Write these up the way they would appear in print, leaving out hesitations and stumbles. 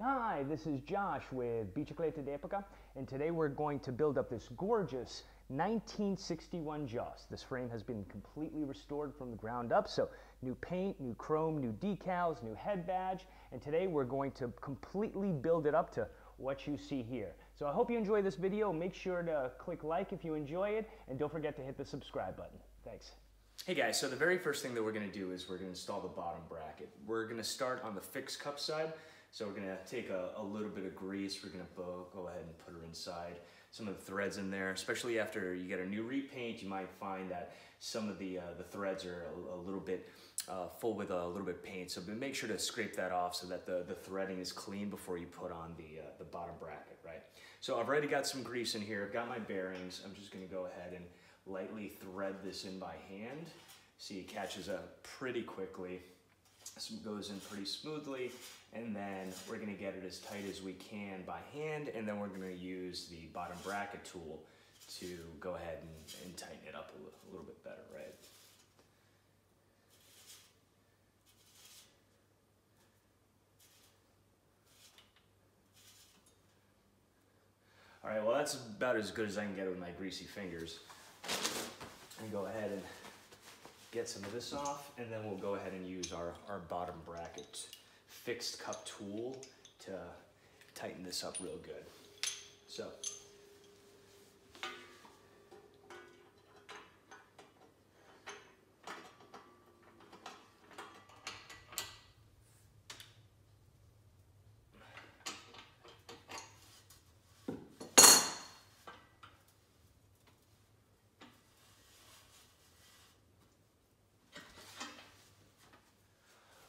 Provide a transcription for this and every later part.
Hi, this is Josh with Biciclette d'Epoca, and today we're going to build up this gorgeous 1961 Gios. This frame has been completely restored from the ground up, so new paint, new chrome, new decals, new head badge, and today we're going to completely build it up to what you see here. So I hope you enjoy this video. Make sure to click like if you enjoy it, and don't forget to hit the subscribe button. Thanks. Hey guys, so the very first thing that we're going to do is we're going to install the bottom bracket. We're going to start on the fixed cup side. So we're going to take a little bit of grease, we're going to go ahead and put her inside. Some of the threads in there, especially after you get a new repaint, you might find that some of the threads are a little bit full with a little bit of paint. So make sure to scrape that off so that the threading is clean before you put on the bottom bracket, right? So I've already got some grease in here, I've got my bearings. I'm just going to go ahead and lightly thread this in by hand. See, it catches up pretty quickly. This goes in pretty smoothly, and then we're going to get it as tight as we can by hand, and then we're going to use the bottom bracket tool to go ahead and tighten it up a little bit better, right? All right, well that's about as good as I can get it with my greasy fingers. And go ahead and get some of this off, and then we'll go ahead and use our bottom bracket fixed cup tool to tighten this up real good. So,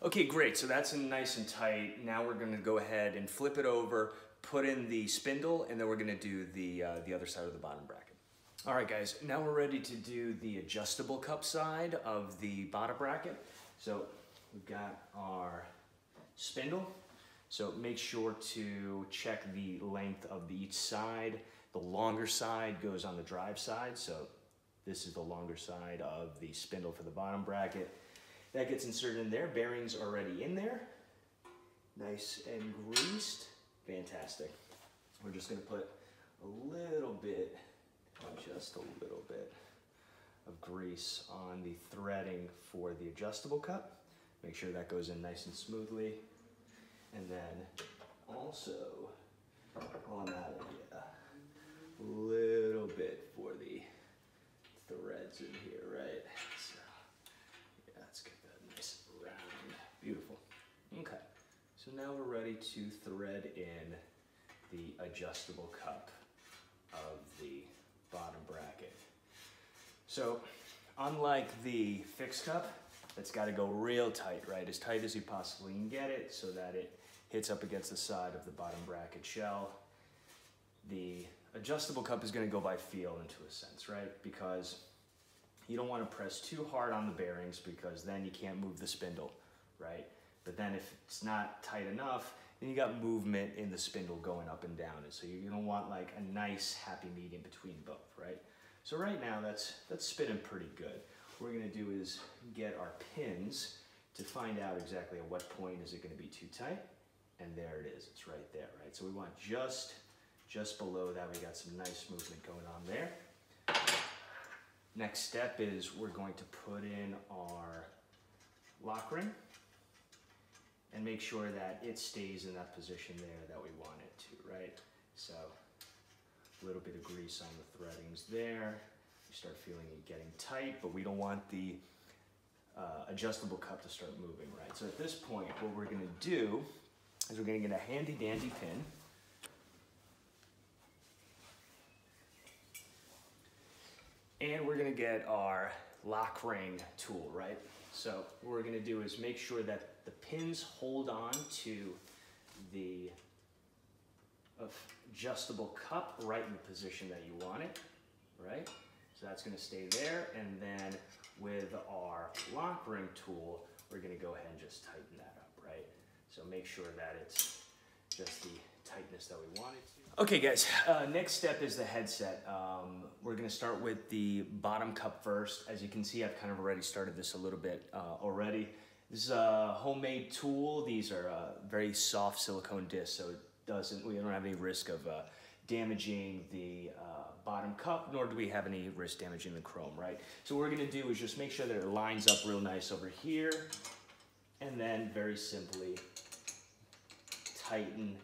okay, great, so that's nice and tight. Now we're gonna go ahead and flip it over, put in the spindle, and then we're gonna do the other side of the bottom bracket. All right, guys, now we're ready to do the adjustable cup side of the bottom bracket. So we've got our spindle. So make sure to check the length of each side. The longer side goes on the drive side, so this is the longer side of the spindle for the bottom bracket. That gets inserted in there, bearings already in there. Nice and greased, fantastic. We're just gonna put a little bit, just a little bit of grease on the threading for the adjustable cup. Make sure that goes in nice and smoothly. And then also, while I'm at it, a little bit for the threads in here, right? So, yeah, let's get that nice round. Beautiful. Okay, so now we're ready to thread in the adjustable cup of the bottom bracket. So, unlike the fixed cup, it's got to go real tight, right? As tight as you possibly can get it so that it hits up against the side of the bottom bracket shell. The adjustable cup is going to go by feel into a sense, right? Because you don't want to press too hard on the bearings because then you can't move the spindle, right? But then if it's not tight enough, then you got movement in the spindle going up and down. And so you're going to want like a nice happy medium between both, right? So right now that's spinning pretty good. What we're going to do is get our pins to find out exactly at what point is it going to be too tight. And there it is, it's right there, right? So we want just below that, we got some nice movement going on there. Next step is we're going to put in our lock ring and make sure that it stays in that position there that we want it to, right? So a little bit of grease on the threadings there. You start feeling it getting tight, but we don't want the adjustable cup to start moving, right? So at this point, what we're gonna do is we're gonna get a handy dandy pin. And we're gonna get our lock ring tool, right? So what we're gonna do is make sure that the pins hold on to the adjustable cup right in the position that you want it, right? So that's gonna stay there, and then with our lock ring tool, we're gonna go ahead and just tighten that up, right? So make sure that it's just the tightness that we want it to. Okay guys, next step is the headset. We're gonna start with the bottom cup first. As you can see, I've kind of already started this a little bit already. This is a homemade tool. These are very soft silicone discs, so we don't have any risk of damaging the bottom cup, nor do we have any risk damaging the chrome, right? So what we're gonna do is just make sure that it lines up real nice over here, and then very simply tighten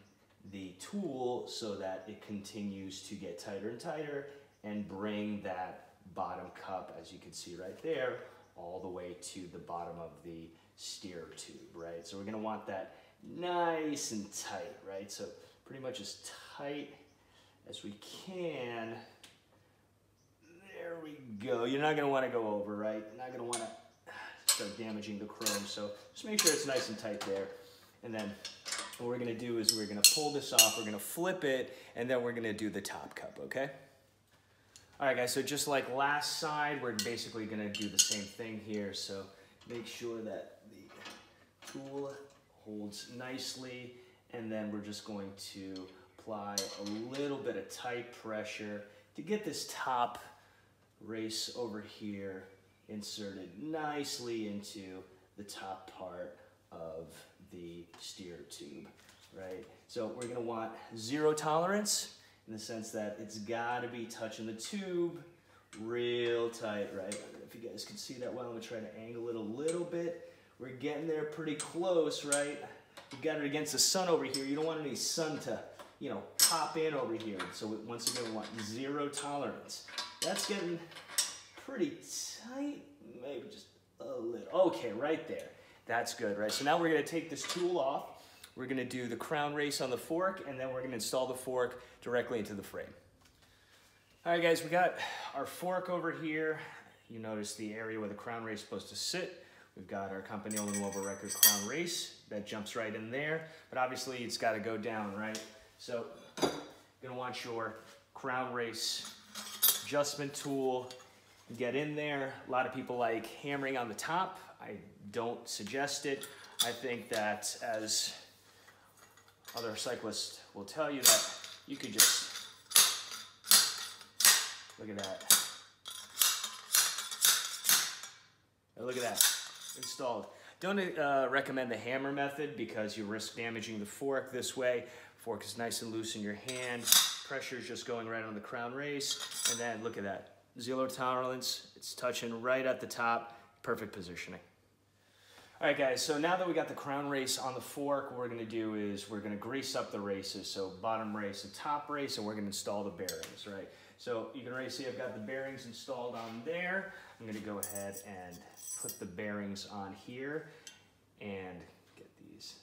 the tool so that it continues to get tighter and tighter and bring that bottom cup, as you can see right there, all the way to the bottom of the steer tube, right? So we're gonna want that nice and tight, right? So pretty much as tight as we can. There we go. You're not gonna wanna go over, right? You're not gonna wanna start damaging the chrome, so just make sure it's nice and tight there. And then what we're gonna do is we're gonna pull this off, we're gonna flip it, and then we're gonna do the top cup, okay? All right, guys, so just like last side, we're basically gonna do the same thing here. So make sure that the tool holds nicely, and then we're just going to apply a little bit of tight pressure to get this top race over here inserted nicely into the top part of the steer tube, right? So we're gonna want 0 tolerance in the sense that it's gotta be touching the tube real tight, right? I don't know if you guys can see that well. I'm gonna try to angle it a little bit. We're getting there pretty close, right? You got it against the sun over here. You don't want any sun to, you know, pop in over here. So once again, we want 0 tolerance. That's getting pretty tight, maybe just a little. Okay, right there. That's good, right? So now we're gonna take this tool off. We're gonna do the crown race on the fork, and then we're gonna install the fork directly into the frame. All right, guys, we got our fork over here. You notice the area where the crown race is supposed to sit. We've got our Campanile Nuovo record crown race. That jumps right in there, but obviously it's gotta go down, right? So you're gonna want your crown race adjustment tool. Get in there. A lot of people like hammering on the top. I don't suggest it. I think that, as other cyclists will tell you, that you could just, look at that. Look at that, installed. Don't recommend the hammer method because you risk damaging the fork this way. Fork is nice and loose in your hand. Pressure is just going right on the crown race. And then look at that, 0 tolerance. It's touching right at the top, perfect positioning. All right, guys, so now that we got the crown race on the fork, what we're gonna do is we're gonna grease up the races. So bottom race and top race, and we're gonna install the bearings, right? So you can already see I've got the bearings installed on there. I'm gonna go ahead and put the bearings on here and get these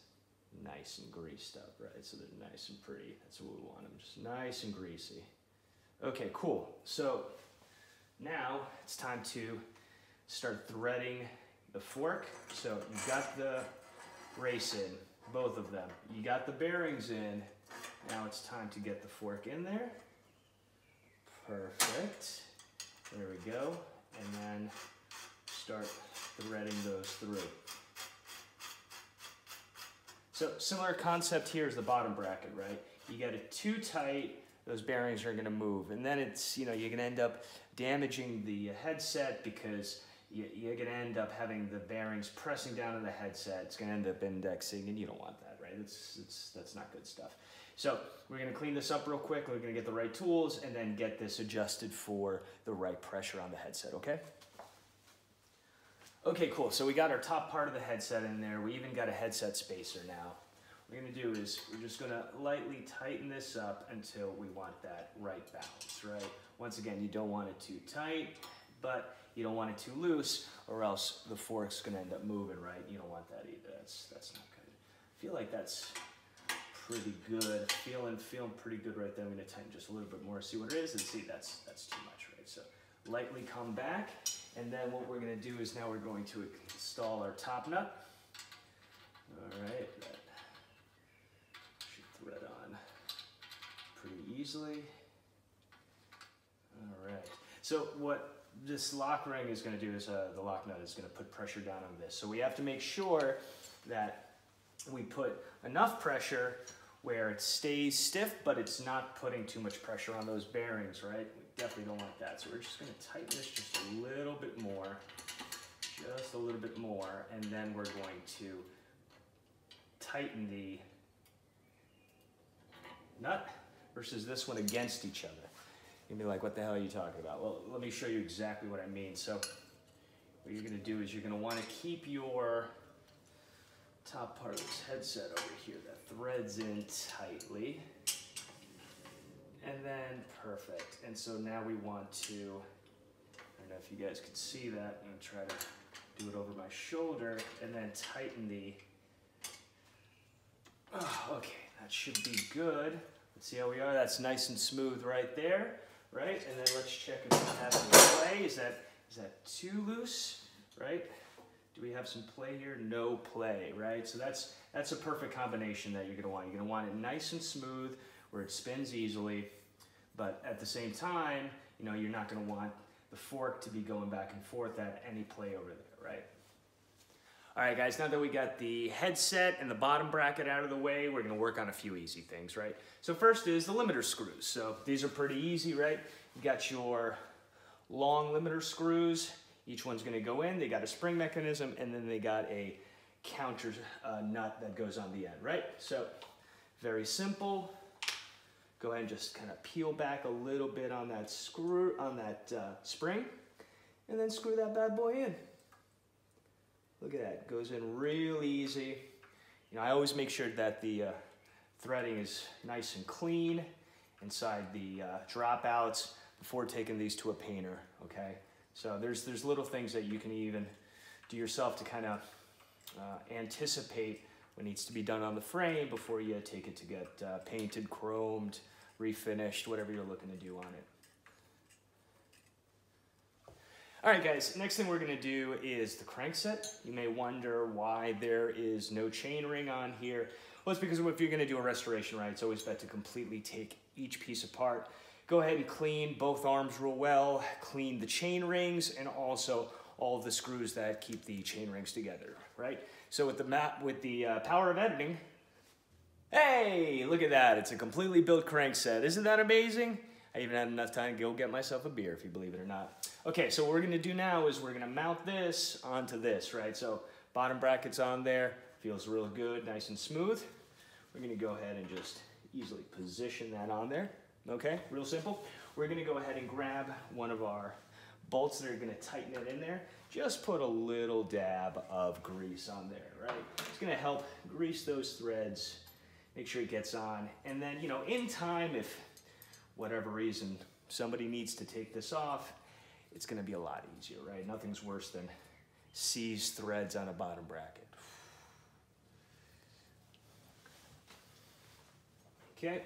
nice and greased up, right? So they're nice and pretty. That's what we want them, just nice and greasy. Okay, cool. So now it's time to start threading the fork. So you've got the race in, both of them. You got the bearings in. Now it's time to get the fork in there. Perfect. There we go. And then start threading those through. So similar concept here is the bottom bracket, right? You get it too tight, those bearings are gonna move. And then it's, you know, you're gonna end up damaging the headset because you're gonna end up having the bearings pressing down on the headset. It's gonna end up indexing, and you don't want that, right? That's not good stuff. So we're gonna clean this up real quick. We're gonna get the right tools and then get this adjusted for the right pressure on the headset, okay? Okay, cool. So we got our top part of the headset in there. We even got a headset spacer now. What we're gonna do is we're just gonna lightly tighten this up until we want that right balance, right? Once again, you don't want it too tight, but you don't want it too loose, or else the fork's gonna end up moving, right? You don't want that either. That's not good. I feel like that's pretty good. Feeling pretty good right there. I'm gonna tighten just a little bit more, see what it is, and see that's too much, right? So lightly come back, and then what we're gonna do is now we're going to install our top nut. All right, that should thread on pretty easily. All right, so what this lock ring is going to do is the lock nut is going to put pressure down on this. So we have to make sure that we put enough pressure where it stays stiff, but it's not putting too much pressure on those bearings, right? We definitely don't want that. So we're just going to tighten this just a little bit more, just a little bit more, and then we're going to tighten the nut versus this one against each other. You'll be like, what the hell are you talking about? Well, let me show you exactly what I mean. So what you're gonna do is you're gonna wanna keep your top part of this headset over here that threads in tightly. And then, perfect. And so now we want to, I don't know if you guys can see that. I'm gonna try to do it over my shoulder and then tighten the, oh, okay, that should be good. Let's see how we are. That's nice and smooth right there, right? And then let's check if we have any play. Is that too loose, right? Do we have some play here? No play, right? So that's a perfect combination that you're gonna want. You're gonna want it nice and smooth where it spins easily, but at the same time, you know, you're not gonna want the fork to be going back and forth at any play over there, right? All right, guys, now that we got the headset and the bottom bracket out of the way, we're gonna work on a few easy things, right? So first is the limiter screws. So these are pretty easy, right? You got your long limiter screws. Each one's gonna go in. They got a spring mechanism, and then they got a counter nut that goes on the end, right? So very simple. Go ahead and just kind of peel back a little bit on that screw, on that spring, and then screw that bad boy in. Look at that, it goes in real easy. You know, I always make sure that the threading is nice and clean inside the dropouts before taking these to a painter, okay? So there's little things that you can even do yourself to kind of anticipate what needs to be done on the frame before you take it to get painted, chromed, refinished, whatever you're looking to do on it. All right, guys, next thing we're gonna do is the crankset. You may wonder why there is no chain ring on here. Well, it's because if you're gonna do a restoration, right, it's always better to completely take each piece apart. Go ahead and clean both arms real well, clean the chain rings, and also all of the screws that keep the chain rings together, right? So with the power of editing, hey, look at that. It's a completely built crankset. Isn't that amazing? I even had enough time to go get myself a beer, if you believe it or not. Okay, so what we're gonna do now is we're gonna mount this onto this, right? So bottom bracket's on there, feels real good, nice and smooth. We're gonna go ahead and just easily position that on there, okay? Real simple. We're gonna go ahead and grab one of our bolts that are gonna tighten it in there. Just put a little dab of grease on there, right? It's gonna help grease those threads, make sure it gets on. And then, you know, in time, if whatever reason somebody needs to take this off, it's gonna be a lot easier, right? Nothing's worse than seized threads on a bottom bracket. Okay,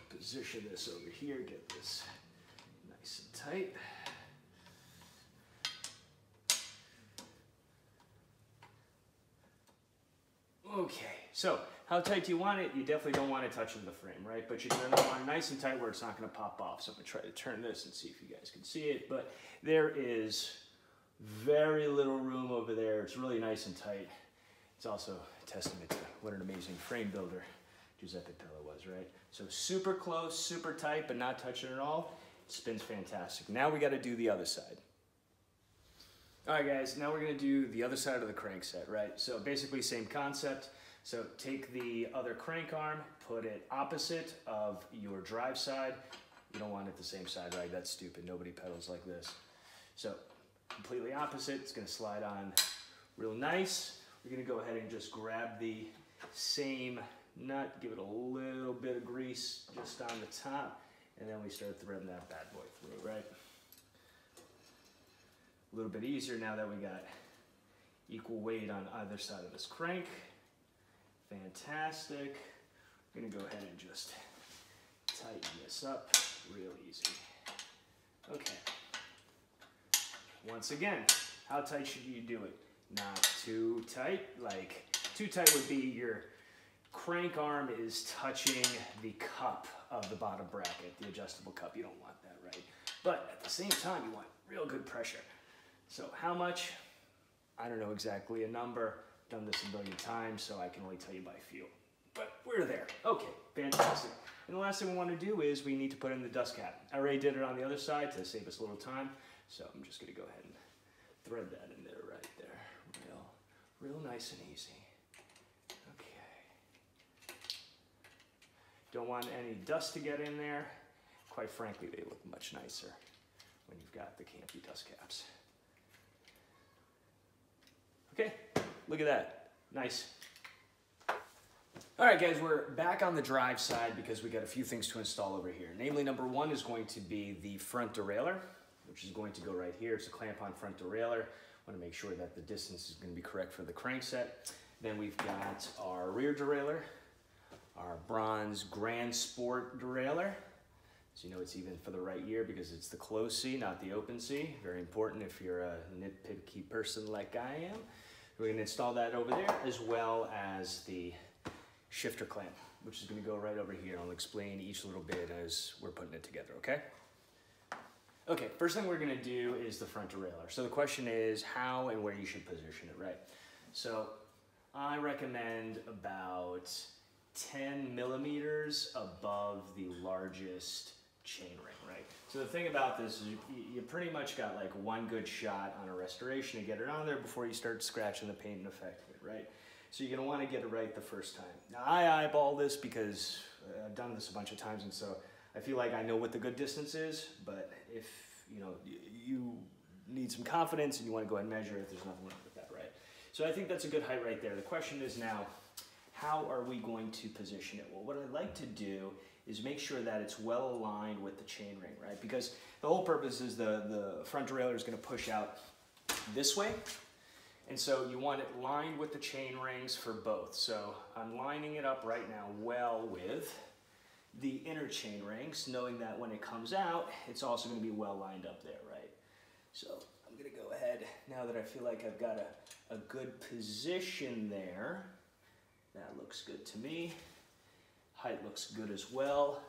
position this over here, get this nice and tight. Okay, so how tight do you want it? You definitely don't want it touching the frame, right? But you're gonna want it nice and tight where it's not gonna pop off. So I'm gonna try to turn this and see if you guys can see it. But there is very little room over there. It's really nice and tight. It's also a testament to what an amazing frame builder Giuseppe Pello was, right? So super close, super tight, but not touching it at all. It spins fantastic. Now we gotta do the other side. All right, guys, now we're gonna do the other side of the crankset, right? So basically same concept. So take the other crank arm, put it opposite of your drive side. You don't want it the same side, right? That's stupid, nobody pedals like this. So completely opposite, it's gonna slide on real nice. We're gonna go ahead and just grab the same nut, give it a little bit of grease just on the top, and then we start threading that bad boy through, right? A little bit easier now that we got equal weight on either side of this crank. Fantastic. I'm gonna go ahead and just tighten this up real easy. Okay. Once again, how tight should you do it? Not too tight. Like, too tight would be your crank arm is touching the cup of the bottom bracket, the adjustable cup. You don't want that, right? But at the same time, you want real good pressure. So how much? I don't know exactly a number. Done this a billion times, so I can only tell you by feel. But we're there. Okay, fantastic. And the last thing we want to do is we need to put in the dust cap. I already did it on the other side to save us a little time, so I'm just going to go ahead and thread that in there Real nice and easy. Okay. Don't want any dust to get in there. Quite frankly, they look much nicer when you've got the campy dust caps. Okay, look at that. Nice. All right, guys, we're back on the drive side because we got a few things to install over here. Namely, number one is going to be the front derailleur, which is going to go right here. It's a clamp-on front derailleur. Want to make sure that the distance is going to be correct for the crankset. Then we've got our rear derailleur, our bronze Grand Sport derailleur. So you know it's even for the right year because it's the closed C, not the open C. Very important if you're a nitpicky person like I am. We're going to install that over there, as well as the shifter clamp, which is going to go right over here. I'll explain each little bit as we're putting it together, okay? Okay, first thing we're going to do is the front derailleur. So the question is how and where you should position it, right? So I recommend about 10 millimeters above the largest chain ring, right? So the thing about this is you pretty much got like one good shot on a restoration to get it on there before you start scratching the paint and affecting it, right? So you're going to want to get it right the first time. Now I eyeball this because I've done this a bunch of times, and so I feel like I know what the good distance is, but if you know you need some confidence and you want to go ahead and measure it, there's nothing wrong with that, right? So I think that's a good height right there. The question is now, how are we going to position it? Well, what I'd like to do is make sure that it's well aligned with the chain ring, right? Because the whole purpose is the front derailleur is going to push out this way. And so you want it lined with the chain rings for both. So I'm lining it up right now well with the inner chain rings, knowing that when it comes out, it's also going to be well lined up there, right? So I'm going to go ahead, now that I feel like I've got a good position there. That looks good to me. Height looks good as well.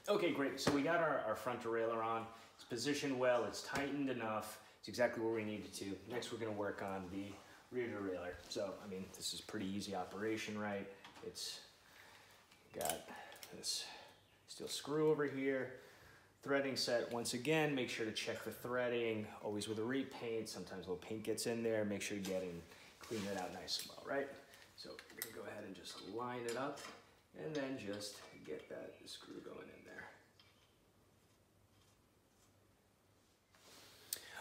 Okay, great. So we got our front derailleur on. It's positioned well. It's tightened enough. It's exactly where we need it to. Next, we're going to work on the rear derailleur. So, I mean, this is pretty easy operation, right? It's got this steel screw over here. Threading set, once again, make sure to check the threading. Always with a repaint. Sometimes a little paint gets in there. Make sure you get in, clean it out nice and well, right? So we're going to go ahead and just line it up and then just get that screw going in there.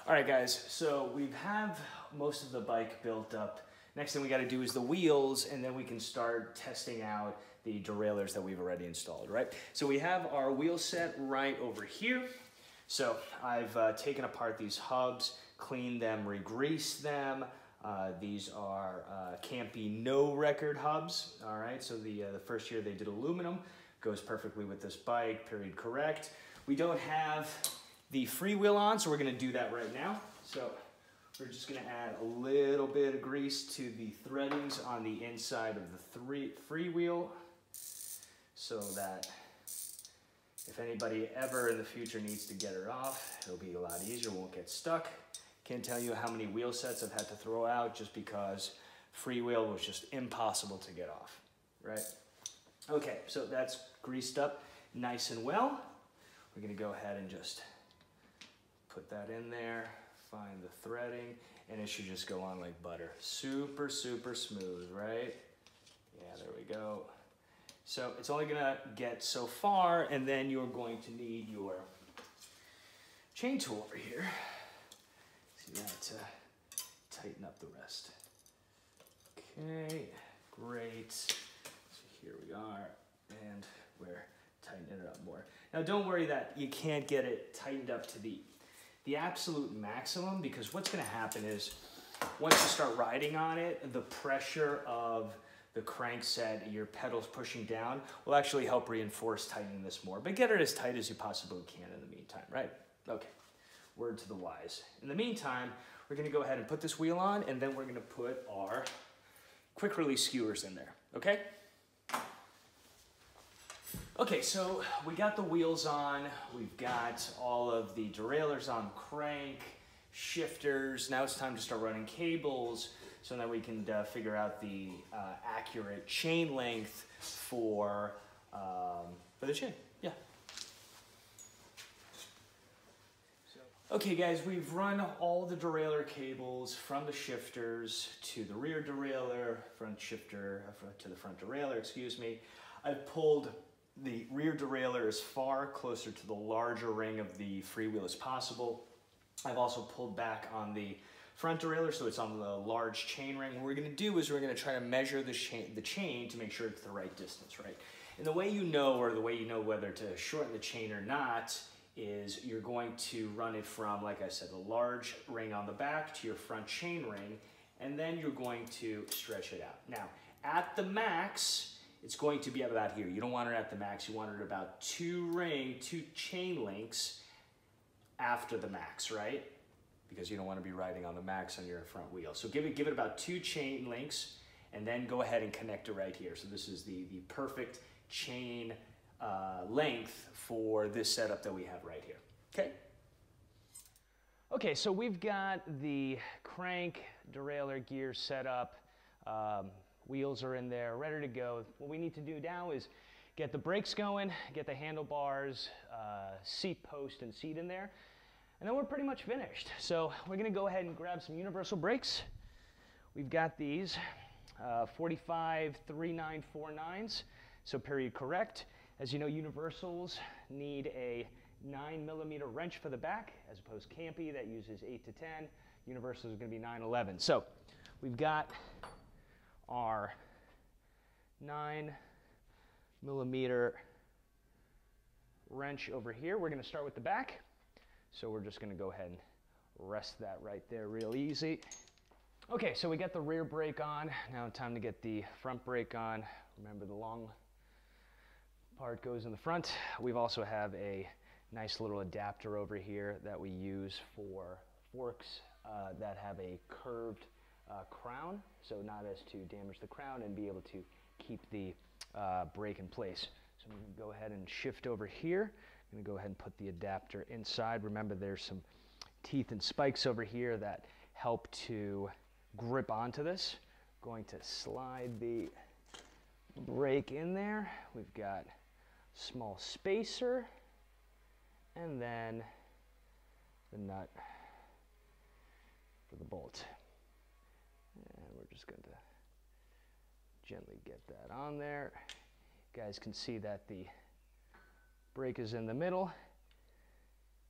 All right, guys, so we have most of the bike built up. Next thing we got to do is the wheels, and then we can start testing out the derailleurs that we've already installed, right? So we have our wheel set right over here. So I've taken apart these hubs, cleaned them, re-greased them. These are Campy No Record hubs, all right? So the first year they did aluminum, goes perfectly with this bike, period correct. We don't have the freewheel on, so we're gonna do that right now. So we're just gonna add a little bit of grease to the threadings on the inside of the freewheel so that if anybody ever in the future needs to get her off, it'll be a lot easier, won't get stuck. Can't tell you how many wheel sets I've had to throw out just because freewheel was just impossible to get off, right? Okay, so that's greased up nice and well. We're gonna go ahead and just put that in there, find the threading, and it should just go on like butter. Super, super smooth, right? Yeah, there we go. So it's only gonna get so far, and then you're going to need your chain tool over here. See that to tighten up the rest. Okay, great. So here we are, and we're tightening it up more. Now don't worry that you can't get it tightened up to the absolute maximum, because what's gonna happen is once you start riding on it, the pressure of the crankset, your pedals pushing down, will actually help reinforce tightening this more. But get it as tight as you possibly can in the meantime, right? Okay, word to the wise. In the meantime, we're gonna go ahead and put this wheel on, and then we're gonna put our quick release skewers in there, okay? Okay, so we got the wheels on, we've got all of the derailleurs on crank, shifters. Now it's time to start running cables so that we can figure out the accurate chain length for the chain. Yeah. Okay guys, we've run all the derailleur cables from the shifters to the rear derailleur, front shifter, to the front derailleur, excuse me. I've pulled the rear derailleur as far closer to the larger ring of the freewheel as possible. I've also pulled back on the front derailleur, so it's on the large chain ring. What we're gonna do is we're gonna try to measure the chain to make sure it's the right distance, right? And the way you know, or the way you know whether to shorten the chain or not, is you're going to run it from, like I said, the large ring on the back to your front chain ring, and then you're going to stretch it out. Now, at the max, it's going to be about here. You don't want it at the max, you want it about two chain links after the max, right? Because you don't want to be riding on the max on your front wheel. So give it about 2 chain links, and then go ahead and connect it right here. So this is the perfect chain length for this setup that we have right here. Okay? Okay, so we've got the crank derailleur gear set up. Wheels are in there, ready to go. What we need to do now is get the brakes going, get the handlebars, seat post and seat in there, and then we're pretty much finished. So we're gonna go ahead and grab some universal brakes. We've got these 45 3949s, so period correct. As you know, universals need a 9mm wrench for the back, as opposed to Campy that uses 8 to 10. Universals are going to be 911. So we've got our 9mm wrench over here. We're going to start with the back. So we're just going to go ahead and rest that right there real easy. Okay, so we got the rear brake on. Now time to get the front brake on. Remember, the long part goes in the front. We've also have a nice little adapter over here that we use for forks that have a curved crown, so not as to damage the crown and be able to keep the brake in place. So I'm going to go ahead and shift over here. I'm going to go ahead and put the adapter inside. Remember, there's some teeth and spikes over here that help to grip onto this. Going to slide the brake in there. We've got small spacer, and then the nut for the bolt. And we're just going to gently get that on there. You guys can see that the brake is in the middle,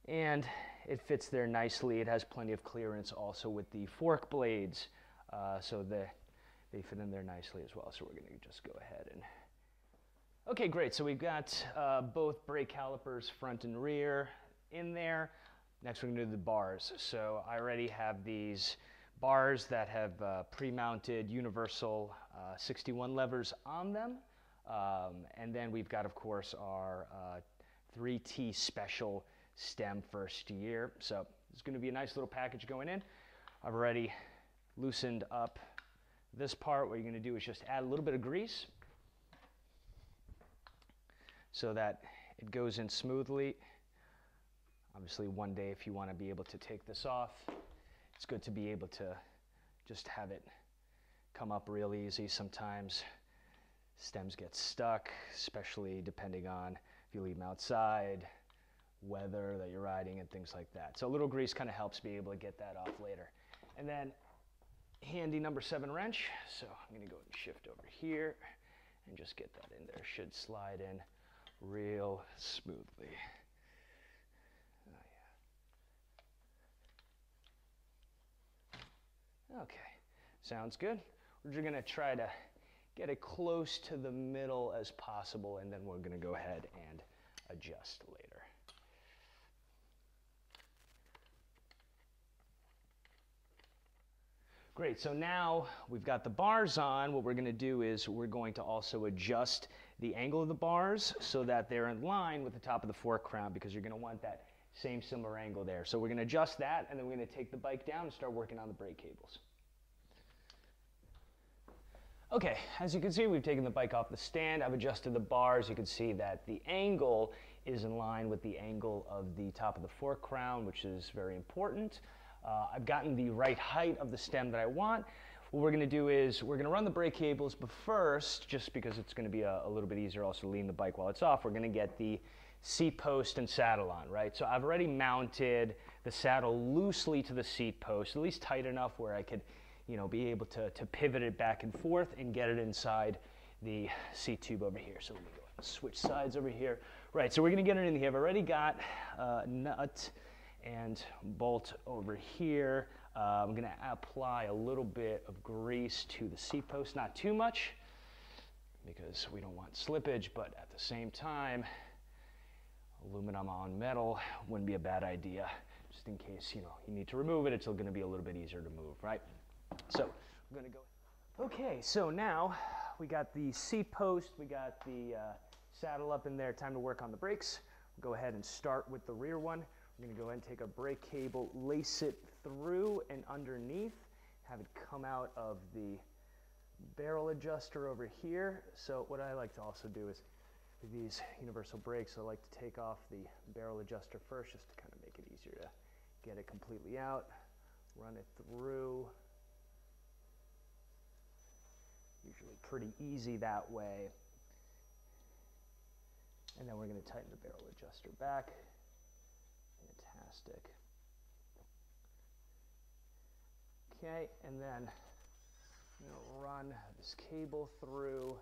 and it fits there nicely. It has plenty of clearance also with the fork blades, so they fit in there nicely as well. So we're going to just go ahead and okay, great. So we've got both brake calipers, front and rear, in there. Next, we're going to do the bars. So I already have these bars that have pre-mounted universal 61 levers on them. And then we've got, of course, our 3T special stem first year. So it's going to be a nice little package going in. I've already loosened up this part. What you're going to do is just add a little bit of grease so that it goes in smoothly. Obviously, one day if you want to be able to take this off, it's good to be able to just have it come up real easy. Sometimes stems get stuck, especially depending on if you leave them outside, weather that you're riding, and things like that. So a little grease kind of helps be able to get that off later. And then handy number 7 wrench. So I'm going to go and shift over here and just get that in there. Should slide in real smoothly. Oh, yeah. Okay, sounds good. We're just going to try to get it close to the middle as possible, and then we're going to go ahead and adjust later. Great, so now we've got the bars on. What we're going to do is we're going to also adjust the angle of the bars so that they're in line with the top of the fork crown, because you're going to want that same similar angle there. So we're going to adjust that, and then we're going to take the bike down and start working on the brake cables. Okay, as you can see, we've taken the bike off the stand. I've adjusted the bars. You can see that the angle is in line with the angle of the top of the fork crown, which is very important. I've gotten the right height of the stem that I want. What we're going to do is we're going to run the brake cables, but first, just because it's going to be a little bit easier also to lean the bike while it's off, we're going to get the seat post and saddle on, right? So I've already mounted the saddle loosely to the seat post, at least tight enough where I could, you know, be able to pivot it back and forth and get it inside the seat tube over here. So let me go ahead and switch sides over here. Right, so we're gonna get it in here. I've already got a nut and bolt over here. I'm gonna apply a little bit of grease to the seat post, not too much, because we don't want slippage, but at the same time, aluminum on metal wouldn't be a bad idea, just in case, you know, you need to remove it. It's still gonna be a little bit easier to move, right? So I'm gonna go. Okay, so now we got the seat post, we got the saddle up in there. Time to work on the brakes. We'll go ahead and start with the rear one. We're gonna go ahead and take our brake cable, lace it through and underneath, have it come out of the barrel adjuster over here. So what I like to also do is, with these universal brakes, I like to take off the barrel adjuster first, just to kind of make it easier to get it completely out, run it through. Usually pretty easy that way. And then we're going to tighten the barrel adjuster back. Fantastic. Okay, and then I'm going to run this cable through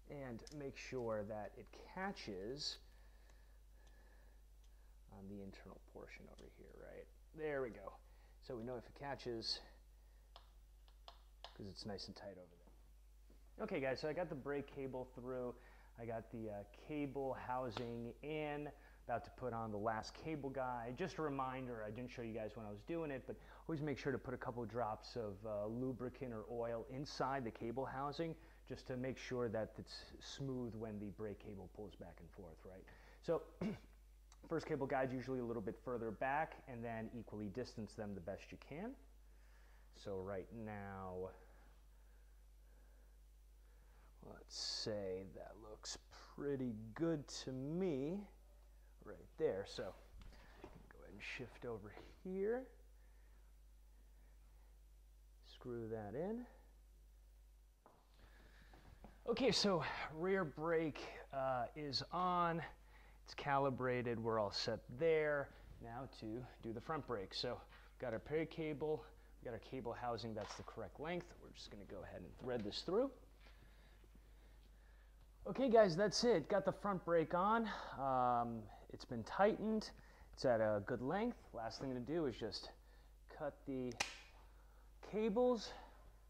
and make sure that it catches on the internal portion over here, right? There we go. So we know if it catches, because it's nice and tight over there. Okay guys, so I got the brake cable through, I got the cable housing in, about to put on the last cable guide. Just a reminder, I didn't show you guys when I was doing it, but always make sure to put a couple drops of lubricant or oil inside the cable housing, just to make sure that it's smooth when the brake cable pulls back and forth, right? So first cable guide usually a little bit further back, and then equally distance them the best you can. So right now, let's say that looks pretty good to me right there. So go ahead and shift over here, screw that in. Okay, so rear brake is on, it's calibrated, we're all set there. Now to do the front brake. So we've got our brake cable, we've got our cable housing, that's the correct length. We're just gonna go ahead and thread this through. Okay guys, that's it. Got the front brake on. It's been tightened. It's at a good length. Last thing to do is just cut the cables,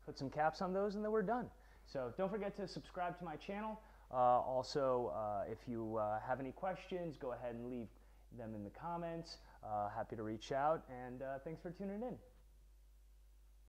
put some caps on those, and then we're done. So don't forget to subscribe to my channel. Also, if you have any questions, go ahead and leave them in the comments. Happy to reach out, and thanks for tuning in.